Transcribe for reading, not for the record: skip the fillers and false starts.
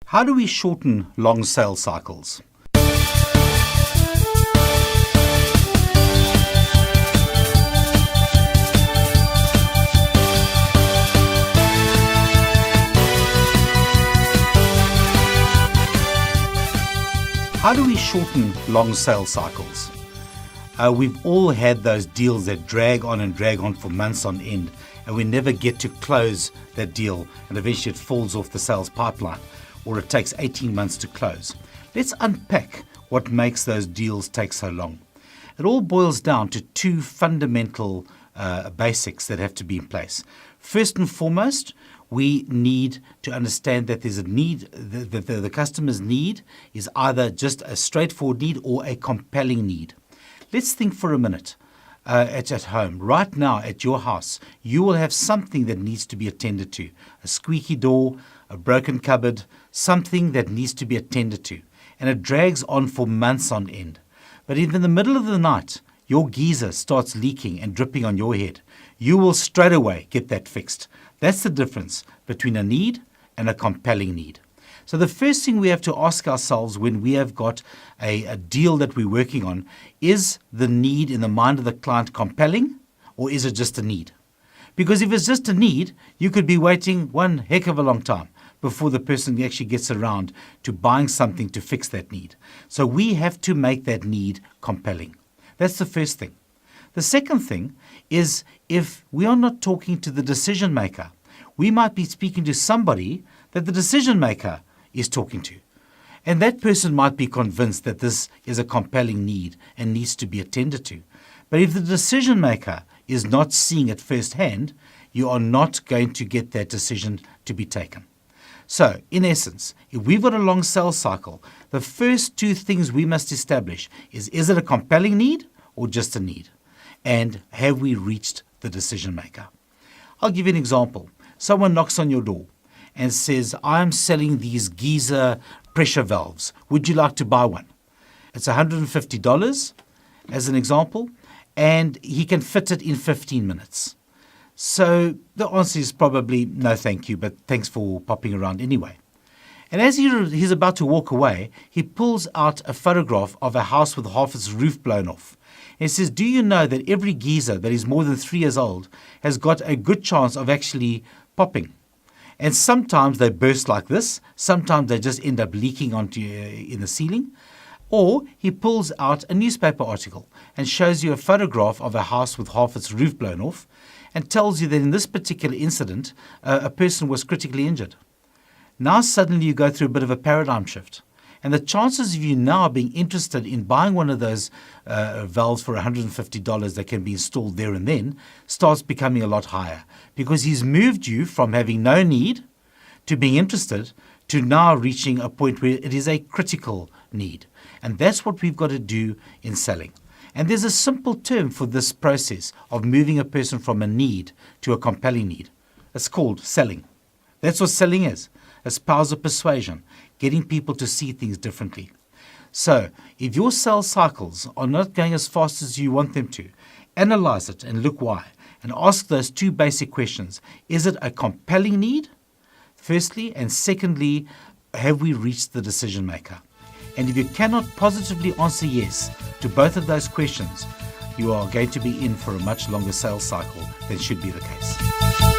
How do we shorten long sales cycles? How do we shorten long sales cycles? We've all had those deals that drag on for months on end, and we never get to close that deal, and eventually it falls off the sales pipeline, or it takes 18 months to close. Let's unpack what makes those deals take so long. It all boils down to two fundamental basics that have to be in place. First and foremost, we need to understand that there's a need, that the customer's need is either just a straightforward need or a compelling need. Let's think for a minute at home. Right now at your house, you will have something that needs to be attended to. A squeaky door, a broken cupboard, something that needs to be attended to. And it drags on for months on end. But if in the middle of the night, your geyser starts leaking and dripping on your head, you will straight away get that fixed. That's the difference between a need and a compelling need. So the first thing we have to ask ourselves when we have got a deal that we're working on, is the need in the mind of the client compelling, or is it just a need? Because if it's just a need, you could be waiting one heck of a long time before the person actually gets around to buying something to fix that need. So we have to make that need compelling. That's the first thing. The second thing is, if we are not talking to the decision maker, we might be speaking to somebody that the decision maker is talking to. And that person might be convinced that this is a compelling need and needs to be attended to. But if the decision maker is not seeing it firsthand, you are not going to get that decision to be taken. So, in essence, if we've got a long sales cycle, the first two things we must establish is it a compelling need or just a need? And have we reached the decision maker? I'll give you an example. Someone knocks on your door and says, I'm selling these geyser pressure valves. Would you like to buy one? It's $150 as an example, and he can fit it in 15 minutes. So the answer is probably no thank you, but thanks for popping around anyway. And as he's about to walk away, he pulls out a photograph of a house with half its roof blown off. And he says, do you know that every geyser that is more than 3 years old has got a good chance of actually popping? And sometimes they burst like this, sometimes they just end up leaking onto in the ceiling. Or he pulls out a newspaper article and shows you a photograph of a house with half its roof blown off and tells you that in this particular incident, a person was critically injured. Now suddenly you go through a bit of a paradigm shift. And the chances of you now being interested in buying one of those valves for $150 that can be installed there and then starts becoming a lot higher, because he's moved you from having no need to being interested to now reaching a point where it is a critical need. And that's what we've got to do in selling. And there's a simple term for this process of moving a person from a need to a compelling need. It's called selling. That's what selling is. It's powers of persuasion, getting people to see things differently. So if your sales cycles are not going as fast as you want them to, analyze it and look why, and ask those two basic questions. Is it a compelling need, firstly, and secondly, have we reached the decision maker? And if you cannot positively answer yes to both of those questions, you are going to be in for a much longer sales cycle than should be the case.